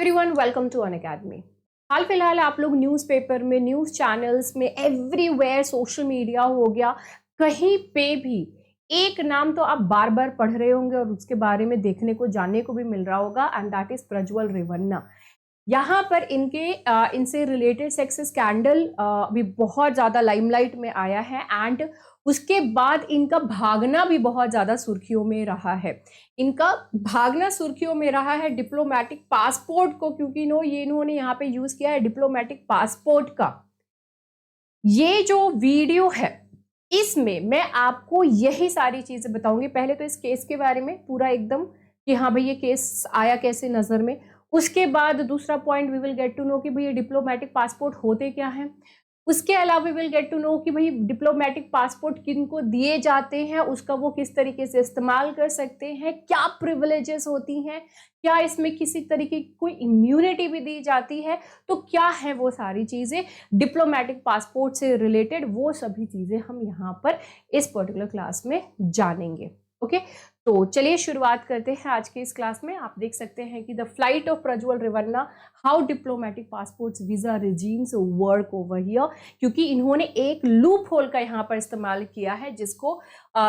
Everyone, welcome to Unacademy. हाल फिलहाल आप लोग न्यूज़पेपर में, न्यूज़ चैनल्स में, एवरीवेयर, सोशल मीडिया हो गया, कहीं पे भी एक नाम तो आप बार बार पढ़ रहे होंगे और उसके बारे में देखने को जानने को भी मिल रहा होगा, and that is Prajwal Revanna. यहाँ पर इनसे रिलेटेड सेक्स स्कैंडल भी बहुत ज़्यादा लाइमलाइट में आया है, एंड उसके बाद इनका भागना भी बहुत ज़्यादा सुर्खियों में रहा है। इनका भागना सुर्खियों में रहा है डिप्लोमेटिक पासपोर्ट को, क्योंकि इन्होंने यहाँ पे यूज़ किया है डिप्लोमेटिक पासपोर्ट का। ये जो वीडियो है इसमें मैं आपको यही सारी चीज़ें बताऊंगी। पहले तो इस केस के बारे में पूरा एकदम कि हाँ भाई ये केस आया कैसे नज़र में। उसके बाद दूसरा point we will get to know कि भाई ये डिप्लोमेटिक पासपोर्ट होते क्या हैं। उसके अलावा we will get to know कि भाई डिप्लोमेटिक पासपोर्ट किनको दिए जाते हैं, उसका वो किस तरीके से इस्तेमाल कर सकते हैं, क्या प्रिविलेजेस होती हैं, क्या इसमें किसी तरीके की कोई इम्यूनिटी भी दी जाती है, तो क्या है वो सारी चीज़ें डिप्लोमेटिक पासपोर्ट से रिलेटेड, वो सभी चीज़ें हम यहाँ पर इस पर्टिकुलर क्लास में जानेंगे। ओके, तो चलिए शुरुआत करते हैं आज के इस क्लास में। आप देख सकते हैं कि the flight of Prajwal Revanna, how diplomatic passports visa regimes work over here, क्योंकि इन्होंने एक लूप होल का यहाँ पर इस्तेमाल किया है जिसको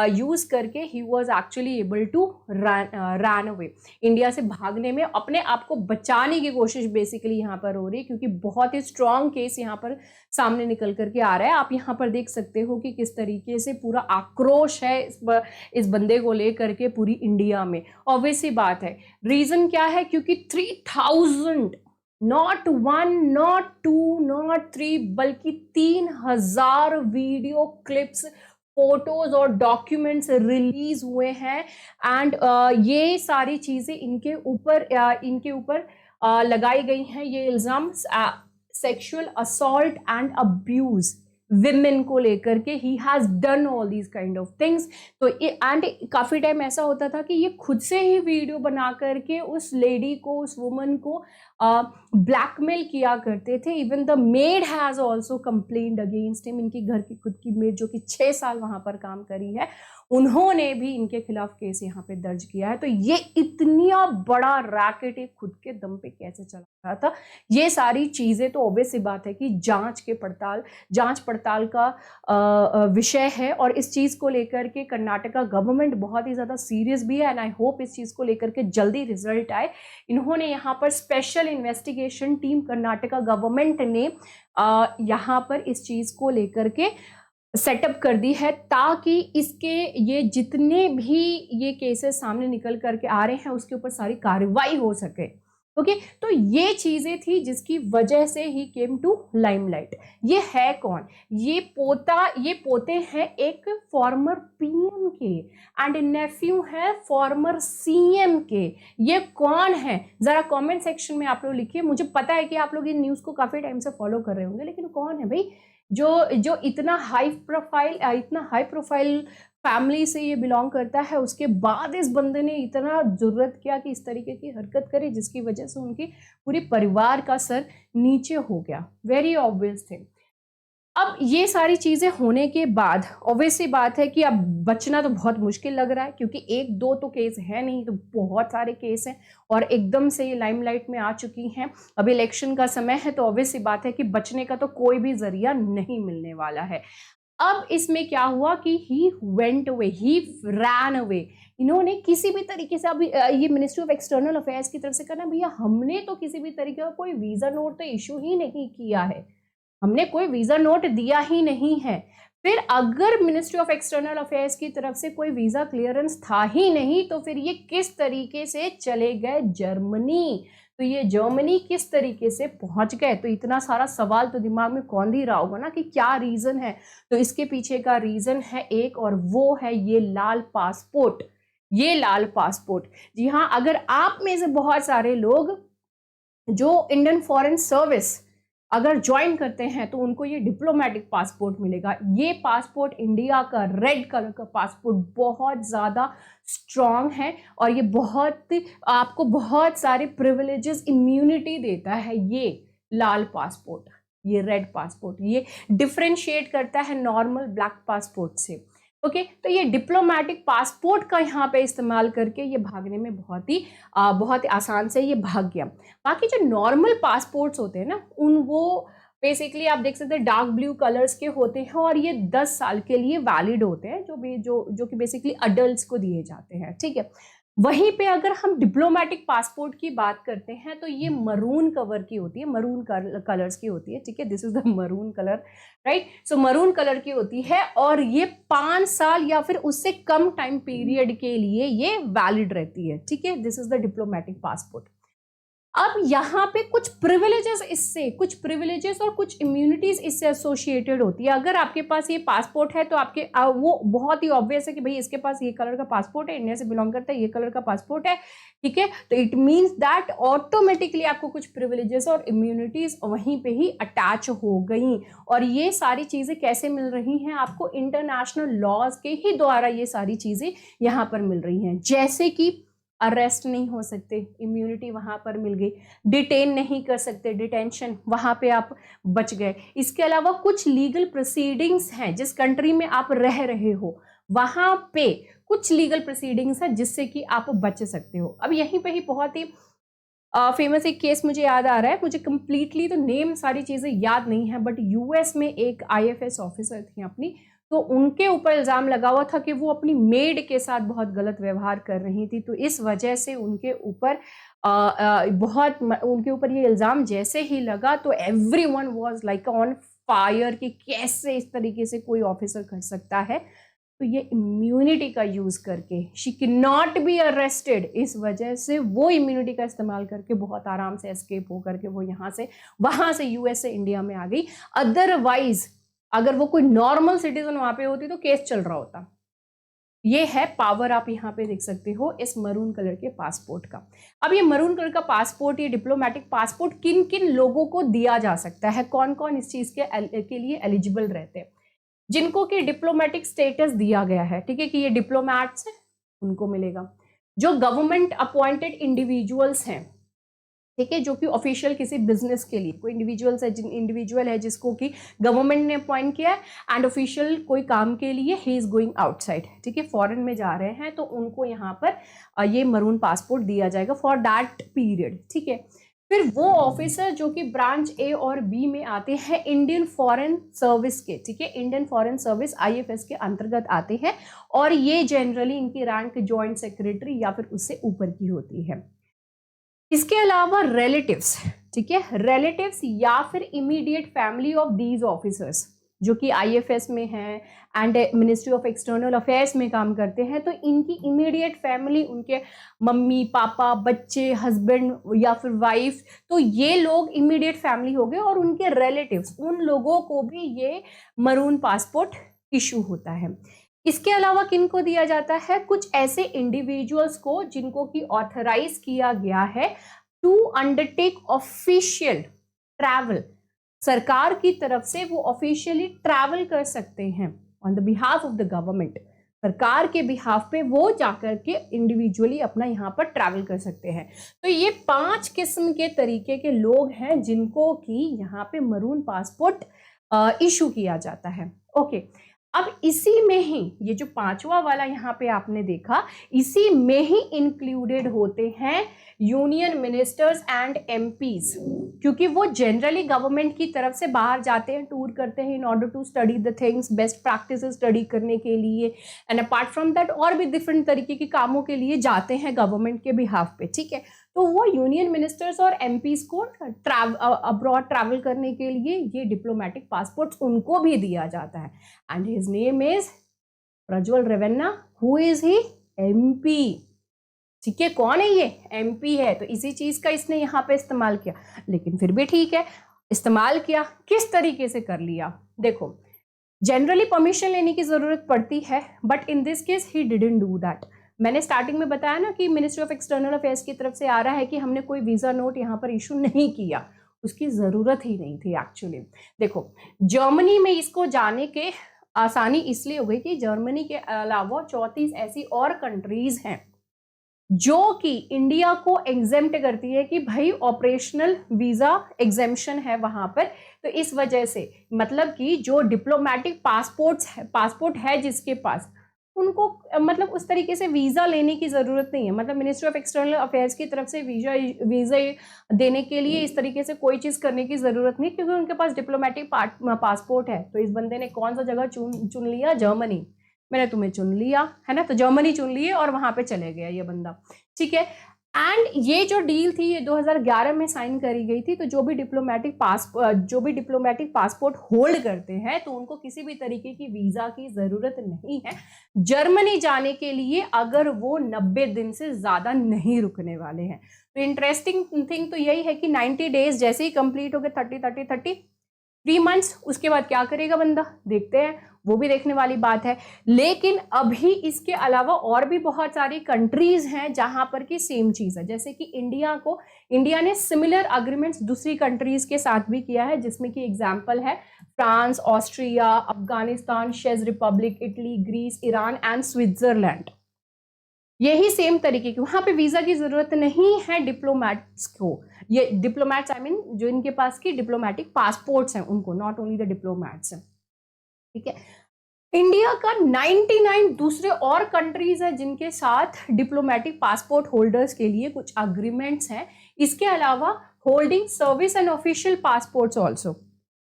यूज करके ही was actually able to run away, India से भागने में अपने आप को बचाने की कोशिश बेसिकली यहाँ पर हो रही है, क्योंकि बहुत ही स्ट्रॉन्ग केस यहाँ पर सामने निकल करके आ रहा है। आप यहाँ पर देख सकते हो कि किस तरीके से पूरा आक्रोश है इस बंदे को लेकर के पूरी इंडिया में। ऑब्वियसली बात है, रीजन क्या है, क्योंकि 3000 नॉट 1 नॉट 2 नॉट 3 बल्कि 3000 वीडियो क्लिप्स, फोटोज और डॉक्यूमेंट्स रिलीज हुए हैं, एंड ये सारी चीजें इनके ऊपर लगाई गई हैं। ये इल्जाम sexual assault and abuse women को लेकर के, he has done all these kind of things. तो एंड काफी टाइम ऐसा होता था कि ये खुद से ही वीडियो बना करके उस लेडी को, उस वुमन को ब्लैकमेल किया करते थे। Even the made has also complained against him. इनकी घर की खुद की मेड जो कि 6 साल वहां पर काम करी है, उन्होंने भी इनके खिलाफ केस यहाँ पे दर्ज किया है। तो ये इतना बड़ा रैकेट एक खुद के दम पे कैसे चला रहा था, ये सारी चीजें तो ऑब्वियस सी बात है कि जांच पड़ताल का विषय है। और इस चीज को लेकर के कर्नाटका गवर्नमेंट बहुत ही ज्यादा सीरियस भी है, एंड आई होप इस चीज को लेकर के जल्दी रिजल्ट आए। इन्होंने यहाँ पर special investigation team Karnataka government ने यहाँ पर इस चीज को लेकर के सेटअप कर दी है, ताकि इसके ये जितने भी ये केसेस सामने निकल करके आ रहे हैं उसके ऊपर सारी कार्रवाई हो सके। ओके, तो ये चीजें थी जिसकी वजह से ही केम टू लाइमलाइट। ये है कौन? ये पोते हैं एक फॉर्मर पीएम के, एंड नेफ्यू है फॉर्मर सीएम के। ये कौन है जरा कमेंट सेक्शन में आप लोग लिखिए। मुझे पता है कि आप लोग इन न्यूज को काफी टाइम से फॉलो कर रहे होंगे, लेकिन कौन है भाई जो इतना हाई प्रोफाइल फैमिली से ये बिलोंग करता है, उसके बाद इस बंदे ने इतना जुर्रत किया कि इस तरीके की हरकत करे, जिसकी वजह से उनकी पूरी परिवार का सर नीचे हो गया। Very obvious thing. अब ये सारी चीजें होने के बाद ऑब्वियसली बात है कि अब बचना तो बहुत मुश्किल लग रहा है, क्योंकि एक दो तो केस है नहीं, तो बहुत सारे केस हैं और एकदम से ये लाइमलाइट में आ चुकी हैं। अब इलेक्शन का समय है, तो ऑब्वियसली बात है कि बचने का तो कोई भी जरिया नहीं मिलने वाला है। अब इसमें क्या हुआ कि he went away, he ran away. इन्होंने किसी भी तरीके से, अभी ये मिनिस्ट्री ऑफ एक्सटर्नल अफेयर्स की तरफ से कहना, भैया हमने तो किसी भी तरीके का कोई वीजा नोट तो इशू ही नहीं किया है, हमने कोई वीजा नोट दिया ही नहीं है। फिर अगर मिनिस्ट्री ऑफ एक्सटर्नल अफेयर्स की तरफ से कोई वीजा क्लियरेंस था ही नहीं, तो फिर ये किस तरीके से चले गए जर्मनी? तो ये जर्मनी किस तरीके से पहुंच गए? तो इतना सारा सवाल तो दिमाग में कौन ही रहा होगा ना कि क्या रीजन है। तो इसके पीछे का रीजन है एक, और वो है ये लाल पासपोर्ट। ये लाल पासपोर्ट, जी हाँ, अगर आप में से बहुत सारे लोग जो इंडियन फॉरेन सर्विस अगर ज्वाइन करते हैं तो उनको ये डिप्लोमेटिक पासपोर्ट मिलेगा। ये पासपोर्ट इंडिया का रेड कलर का पासपोर्ट बहुत ज़्यादा स्ट्रॉन्ग है, और ये आपको बहुत सारे प्रिविलेजेस, इम्यूनिटी देता है। ये लाल पासपोर्ट, ये रेड पासपोर्ट, ये डिफ्रेंशिएट करता है नॉर्मल ब्लैक पासपोर्ट से। ओके तो ये डिप्लोमेटिक पासपोर्ट का यहाँ पे इस्तेमाल करके ये भागने में बहुत ही आसान से ये भाग गया। बाकी जो नॉर्मल पासपोर्ट्स होते हैं ना, वो बेसिकली आप देख सकते हैं डार्क ब्लू कलर्स के होते हैं और ये 10 साल के लिए वैलिड होते हैं, जो कि बेसिकली अडल्ट्स को दिए जाते हैं, ठीक है। वहीं पे अगर हम डिप्लोमेटिक पासपोर्ट की बात करते हैं तो ये मरून कवर की होती है, मरून कलर्स की होती है, ठीक है। This is the maroon colour, right. So maroon colour की होती है और ये 5 साल या फिर उससे कम टाइम पीरियड के लिए ये वैलिड रहती है, ठीक है। This is the diplomatic passport. अब यहाँ पे कुछ प्रिविलेजेस और कुछ इम्यूनिटीज इससे एसोसिएटेड होती है। अगर आपके पास ये पासपोर्ट है तो आपके वो बहुत ही ऑब्वियस है कि भाई इसके पास ये कलर का पासपोर्ट है, इंडिया से बिलोंग करता है, ये कलर का पासपोर्ट है, ठीक है। तो इट मीन्स दैट ऑटोमेटिकली आपको कुछ प्रिविलेजेस और इम्यूनिटीज वहीं पे ही अटैच हो गई। और ये सारी चीजें कैसे मिल रही हैं आपको? इंटरनेशनल लॉज के ही द्वारा ये सारी चीजें यहाँ पर मिल रही हैं। जैसे कि अरेस्ट नहीं हो सकते, इम्यूनिटी वहां पर मिल गई। डिटेन नहीं कर सकते, डिटेंशन वहां पे आप बच गए। इसके अलावा कुछ लीगल प्रोसीडिंग्स हैं, जिस कंट्री में आप रह रहे हो वहां पे कुछ लीगल प्रोसीडिंग्स हैं जिससे कि आप बच सकते हो। अब यहीं पे ही बहुत ही फेमस एक केस मुझे याद आ रहा है, मुझे कंप्लीटली तो नेम सारी चीजें याद नहीं है, बट यूएस में एक आईएफएस ऑफिसर थी अपनी, तो उनके ऊपर इल्ज़ाम लगा हुआ था कि वो अपनी मेड के साथ बहुत गलत व्यवहार कर रही थी। तो इस वजह से उनके ऊपर उनके ऊपर ये इल्ज़ाम जैसे ही लगा तो everyone was like on fire कि कैसे इस तरीके से कोई ऑफिसर कर सकता है। तो ये इम्यूनिटी का यूज करके she can not be arrested, इस वजह से वो इम्यूनिटी का इस्तेमाल करके बहुत आराम से एस्केप हो करके वो वहां से यूएस से इंडिया में आ गई। अदरवाइज अगर वो कोई नॉर्मल सिटीजन वहां पे होती तो केस चल रहा होता। ये है पावर, आप यहाँ पे देख सकते हो इस मरून कलर के पासपोर्ट का। अब ये मरून कलर का पासपोर्ट, ये डिप्लोमेटिक पासपोर्ट किन किन लोगों को दिया जा सकता है, कौन कौन इस चीज के लिए एलिजिबल रहते हैं? जिनको कि डिप्लोमेटिक स्टेटस दिया गया है, ठीक है, कि ये डिप्लोमैट्स हैं, उनको मिलेगा। जो गवर्नमेंट अपॉइंटेड इंडिविजुअल्स हैं, ठीक है, जो कि ऑफिशियल किसी बिजनेस के लिए कोई इंडिविजुअल है जिसको कि गवर्नमेंट ने अपॉइंट किया है एंड ऑफिशियल कोई काम के लिए ही इज गोइंग आउटसाइड, ठीक है, फॉरेन में जा रहे हैं, तो उनको यहाँ पर ये मरून पासपोर्ट दिया जाएगा फॉर दैट पीरियड, ठीक है। फिर वो ऑफिसर जो कि ब्रांच ए और बी में आते हैं इंडियन फॉरेन सर्विस के, ठीक है, इंडियन फॉरेन सर्विस आईएफएस के अंतर्गत आते हैं और ये जनरली इनकी रैंक जॉइंट सेक्रेटरी या फिर उससे ऊपर की होती है। इसके अलावा रिलेटिव्स, ठीक है, रिलेटिव्स या फिर immediate family of these officers जो कि आईएफएस में हैं and ministry of external affairs में काम करते हैं, तो इनकी इमीडिएट फैमिली, उनके मम्मी पापा, बच्चे, हस्बैंड या फिर वाइफ, तो ये लोग इमीडिएट फैमिली हो गए और उनके रिलेटिव्स, उन लोगों को भी ये मरून पासपोर्ट इशू होता है। इसके अलावा किनको दिया जाता है? कुछ ऐसे इंडिविजुअल्स को जिनको कि ऑथराइज किया गया है टू अंडरटेक ऑफिशियल ट्रैवल, सरकार की तरफ से वो ऑफिशियली ट्रैवल कर सकते हैं on the behalf of the government, सरकार के बिहाफ पे वो जाकर के इंडिविजुअली अपना यहाँ पर ट्रैवल कर सकते हैं। तो ये 5 किस्म के तरीके के लोग हैं जिनको कि यहाँ पे मरून पासपोर्ट इशू किया जाता है। ओके, अब इसी में ही ये जो 5वां वाला यहाँ पे आपने देखा, इसी में ही इंक्लूडेड होते हैं यूनियन मिनिस्टर्स एंड एमपीज, क्योंकि वो जनरली गवर्नमेंट की तरफ से बाहर जाते हैं, टूर करते हैं in order to study the things, best practice study करने के लिए एंड अपार्ट फ्रॉम दैट और भी डिफरेंट तरीके के कामों के लिए जाते हैं गवर्नमेंट के बिहाफ पे, ठीक है। तो वो यूनियन मिनिस्टर्स और एमपीज को अब्रॉड ट्रैवल करने के लिए ये डिप्लोमेटिक पासपोर्ट उनको भी दिया जाता है and his name is Prajwal Revanna. Who is he? MP, ठीक है। कौन है ये? एमपी है। तो इसी चीज का इसने यहाँ पे इस्तेमाल किया, लेकिन फिर भी ठीक है, इस्तेमाल किया। किस तरीके से कर लिया? देखो, जनरली परमिशन लेने की जरूरत पड़ती है, but in this case he didn't do that. मैंने स्टार्टिंग में बताया ना कि मिनिस्ट्री ऑफ एक्सटर्नल अफेयर्स की तरफ से आ रहा है कि हमने कोई वीजा नोट यहाँ पर इशू नहीं किया, उसकी जरूरत ही नहीं थी एक्चुअली। देखो, जर्मनी में इसको जाने के आसानी इसलिए हो गई कि जर्मनी के अलावा 34 ऐसी और कंट्रीज हैं जो कि इंडिया को एग्जेम्प्ट करती है कि भाई ऑपरेशनल वीजा एग्जेम्पशन है वहां पर। तो इस वजह से मतलब कि जो डिप्लोमेटिक पासपोर्ट है जिसके पास, उनको मतलब उस तरीके से वीजा लेने की जरूरत नहीं है। मतलब मिनिस्ट्री ऑफ एक्सटर्नल अफेयर्स की तरफ से वीजा देने के लिए इस तरीके से कोई चीज करने की जरूरत नहीं, क्योंकि उनके पास डिप्लोमेटिक पासपोर्ट है। तो इस बंदे ने कौन सा जगह चुन लिया? जर्मनी। मैंने तुम्हें चुन लिया है ना, तो जर्मनी चुन लिए और वहां पे चले गया ये बंदा, ठीक है। एंड ये जो डील थी ये 2011 में साइन करी गई थी। तो जो भी डिप्लोमेटिक पासपोर्ट होल्ड करते हैं तो उनको किसी भी तरीके की वीजा की जरूरत नहीं है जर्मनी जाने के लिए, अगर वो 90 दिन से ज्यादा नहीं रुकने वाले हैं। तो इंटरेस्टिंग थिंग तो यही है कि 90 डेज जैसे ही कंप्लीट हो गए, 3 मंथ्स, उसके बाद क्या करेगा बंदा, देखते हैं, वो भी देखने वाली बात है। लेकिन अभी इसके अलावा और भी बहुत सारी कंट्रीज हैं जहां पर की सेम चीज है। जैसे कि इंडिया ने सिमिलर अग्रीमेंट्स दूसरी कंट्रीज के साथ भी किया है, जिसमें कि एग्जांपल है फ्रांस, ऑस्ट्रिया, अफगानिस्तान, चेक Republic, Italy, Greece, Iran and Switzerland. यही सेम तरीके की, वहां पे वीजा की जरूरत नहीं है डिप्लोमैट्स को, ये डिप्लोमैट्स आई मीन जो इनके पास की डिप्लोमेटिक पासपोर्ट्स हैं उनको, नॉट ओनली द डिप्लोमैट्स हैं, ठीक है। इंडिया का 99 दूसरे और कंट्रीज है जिनके साथ डिप्लोमेटिक पासपोर्ट होल्डर्स के लिए कुछ अग्रीमेंट्स हैं। इसके अलावा holding service and official passports also,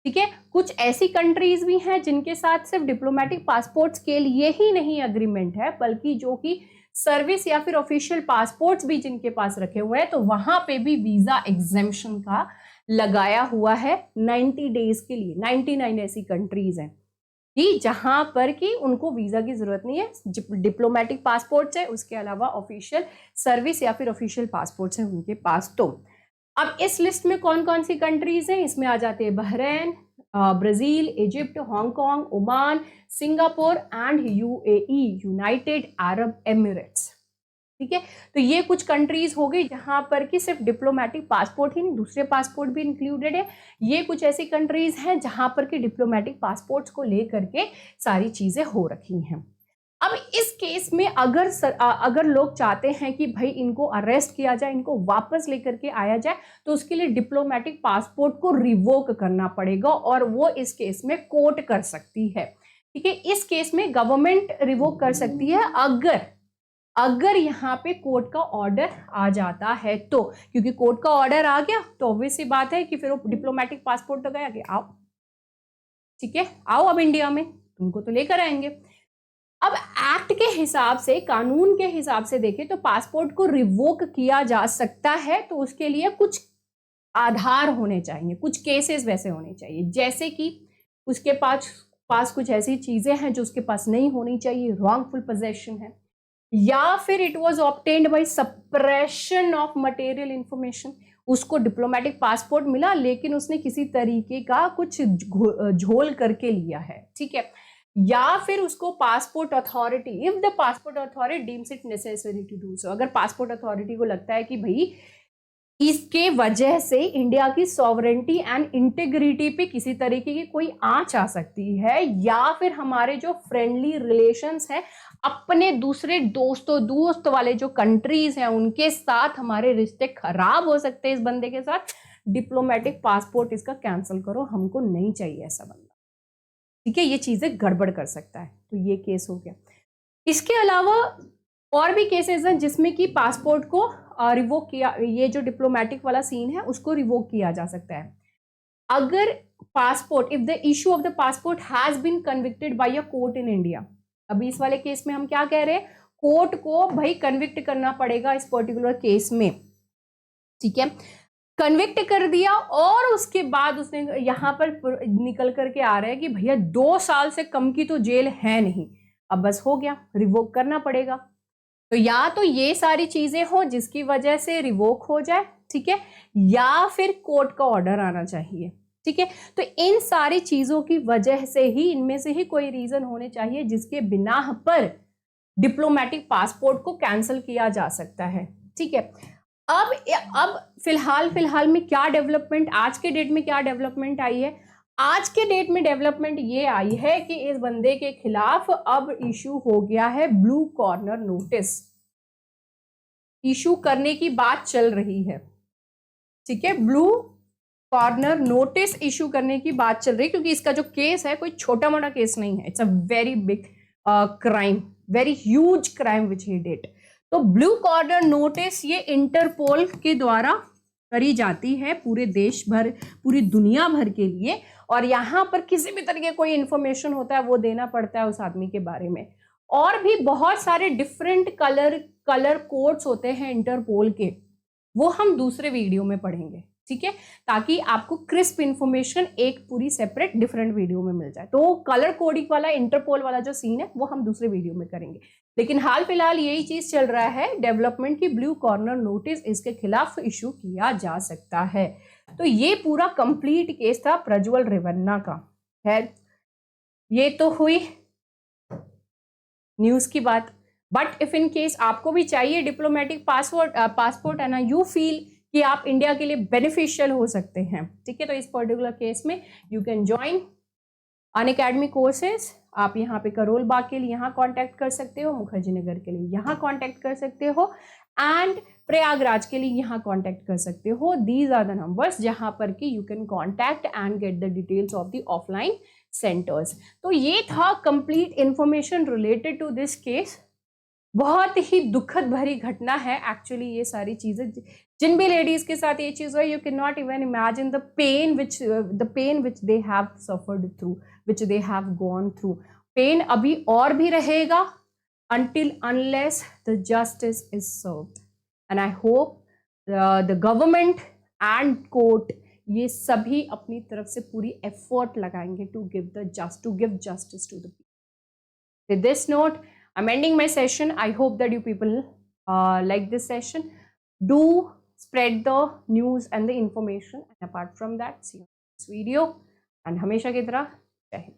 ठीक है। कुछ ऐसी कंट्रीज भी हैं जिनके साथ सिर्फ डिप्लोमेटिक पासपोर्ट्स के लिए ही नहीं अग्रीमेंट है, बल्कि जो कि सर्विस या फिर ऑफिशियल पासपोर्ट्स भी जिनके पास रखे हुए हैं, तो वहां पे भी वीजा एग्जेम्पशन का लगाया हुआ है 90 डेज के लिए। 99 ऐसी कंट्रीज हैं कि जहां पर कि उनको वीजा की जरूरत नहीं है, डिप्लोमेटिक पासपोर्ट्स है, उसके अलावा ऑफिशियल सर्विस या फिर ऑफिशियल पासपोर्ट्स हैं उनके पास। तो अब इस लिस्ट में कौन कौन सी कंट्रीज हैं, इसमें आ जाते हैं Bahrain, Brazil, Egypt, Hong Kong, Oman, Singapore and UAE, United Arab Emirates, ठीक है। तो ये कुछ कंट्रीज हो गई जहां पर कि सिर्फ डिप्लोमेटिक पासपोर्ट ही नहीं, दूसरे पासपोर्ट भी इंक्लूडेड है। ये कुछ ऐसी कंट्रीज हैं जहां पर कि डिप्लोमेटिक पासपोर्ट्स को लेकर के सारी चीजें हो रखी हैं। अब इस केस में अगर लोग चाहते हैं कि भाई इनको अरेस्ट किया जाए, इनको वापस लेकर के आया जाए, तो उसके लिए डिप्लोमेटिक पासपोर्ट को रिवोक करना पड़ेगा और वो इस केस में कोर्ट कर सकती है, ठीक है। इस केस में गवर्नमेंट रिवोक कर सकती है अगर यहाँ पे कोर्ट का ऑर्डर आ जाता है तो, क्योंकि कोर्ट का ऑर्डर आ गया तो ऑब्वियस सी बात है कि फिर वो डिप्लोमेटिक पासपोर्ट तो गया कि आओ, ठीक है, आओ अब इंडिया में, तुमको तो लेकर आएंगे। अब एक्ट के हिसाब से, कानून के हिसाब से देखें तो पासपोर्ट को रिवोक किया जा सकता है, तो उसके लिए कुछ आधार होने चाहिए, कुछ केसेस वैसे होने चाहिए, जैसे कि उसके पास कुछ ऐसी चीजें हैं जो उसके पास नहीं होनी चाहिए, रॉन्गफुल पोजेशन है, या फिर it was obtained by suppression of material information, उसको डिप्लोमेटिक पासपोर्ट मिला लेकिन उसने किसी तरीके का कुछ झोल करके लिया है, ठीक है। या फिर उसको passport authority, if the passport authority deems it necessary to do so, अगर पासपोर्ट अथॉरिटी को लगता है कि भाई इसके वजह से इंडिया की सॉवरेंटी एंड इंटीग्रिटी पे किसी तरीके की कोई आंच आ सकती है, या फिर हमारे जो फ्रेंडली रिलेशंस हैं अपने दूसरे दोस्त वाले जो कंट्रीज हैं उनके साथ हमारे रिश्ते खराब हो सकते हैं इस बंदे के साथ, डिप्लोमेटिक पासपोर्ट इसका कैंसिल करो, हमको नहीं चाहिए ऐसा बंदा, ठीक है। ये चीजें गड़बड़ कर सकता है, तो ये केस हो गया। इसके अलावा और भी केसेस हैं जिसमें कि पासपोर्ट को रिवोक किया, ये जो डिप्लोमेटिक वाला सीन है उसको रिवोक किया जा सकता है अगर passport, if the issue of the passport has been convicted by a court in India. अभी इस वाले केस में हम क्या कह रहे हैं, कोर्ट को भाई कन्विक्ट करना पड़ेगा इस पर्टिकुलर केस में, ठीक है। कन्विक्ट कर दिया और उसके बाद उसने यहां पर निकल करके आ रहा है कि भैया 2 साल से कम की तो जेल है नहीं, अब बस हो गया, रिवोक करना पड़ेगा। तो या तो ये सारी चीजें हो जिसकी वजह से रिवोक हो जाए, ठीक है, या फिर कोर्ट का ऑर्डर आना चाहिए, ठीक है। तो इन सारी चीजों की वजह से ही, इनमें से ही कोई रीजन होने चाहिए जिसके बिना पर डिप्लोमेटिक पासपोर्ट को कैंसिल किया जा सकता है, ठीक है। अब फिलहाल में क्या डेवलपमेंट, आज के डेट में क्या डेवलपमेंट आई है, आज के डेट में डेवलपमेंट ये आई है कि इस बंदे के खिलाफ अब इशू हो गया है ब्लू कॉर्नर नोटिस। इशू करने की बात चल रही है, ठीक है। ब्लू कॉर्नर नोटिस इशू करने की बात चल रही है, क्योंकि इसका जो केस है कोई छोटा मोटा केस नहीं है, it's a very big crime, very huge crime which he did. तो ब्लू कॉर्नर नोटिस ये इंटरपोल के द्वारा करी जाती है पूरे देश भर, पूरी दुनिया भर के लिए, और यहाँ पर किसी भी तरह के कोई इंफॉर्मेशन होता है वो देना पड़ता है उस आदमी के बारे में। और भी बहुत सारे डिफरेंट कलर कोड्स होते हैं इंटरपोल के, वो हम दूसरे वीडियो में पढ़ेंगे, ठीक है, ताकि आपको क्रिस्प इंफॉर्मेशन एक पूरी सेपरेट डिफरेंट वीडियो में मिल जाए। तो कलर कोडिंग वाला इंटरपोल वाला जो सीन है वो हम दूसरे वीडियो में करेंगे, लेकिन हाल फिलहाल यही चीज चल रहा है डेवलपमेंट की ब्लू कॉर्नर नोटिस इसके खिलाफ इशू किया जा सकता है। तो ये पूरा कंप्लीट केस था प्रज्वल रेवन्ना का। खैर ये तो हुई न्यूज की बात, बट इफ इन केस आपको भी चाहिए डिप्लोमेटिक पासपोर्ट है ना, यू फील कि आप इंडिया के लिए बेनिफिशियल हो सकते हैं, ठीक है, तो इस पर्टिकुलर केस में you can join Unacademy courses. आप यहाँ पे करोल बाग के लिए यहाँ कांटेक्ट कर सकते हो, मुखर्जी नगर के लिए यहाँ कांटेक्ट कर सकते हो, एंड प्रयागराज के लिए यहाँ कांटेक्ट कर सकते हो। दीज आर द नंबर्स जहाँ पर कि you can contact and get the details of the offline centres. तो ये था complete information related to this case. बहुत ही दुखद भरी घटना है एक्चुअली ये सारी चीजें, जिन भी लेडीज के साथ ये चीज हुई, you can not even imagine the pain which they have suffered through, which they have gone through. Pain अभी और भी रहेगा until unless the justice is served, and I hope the government and court ये सभी अपनी तरफ से पूरी एफर्ट लगाएंगे to give justice to the people. With this note, I'm ending my session. I hope that you people like this session. Do spread the news and the information, and apart from that, see you in this video, and हमेशा की तरह जय हिंद।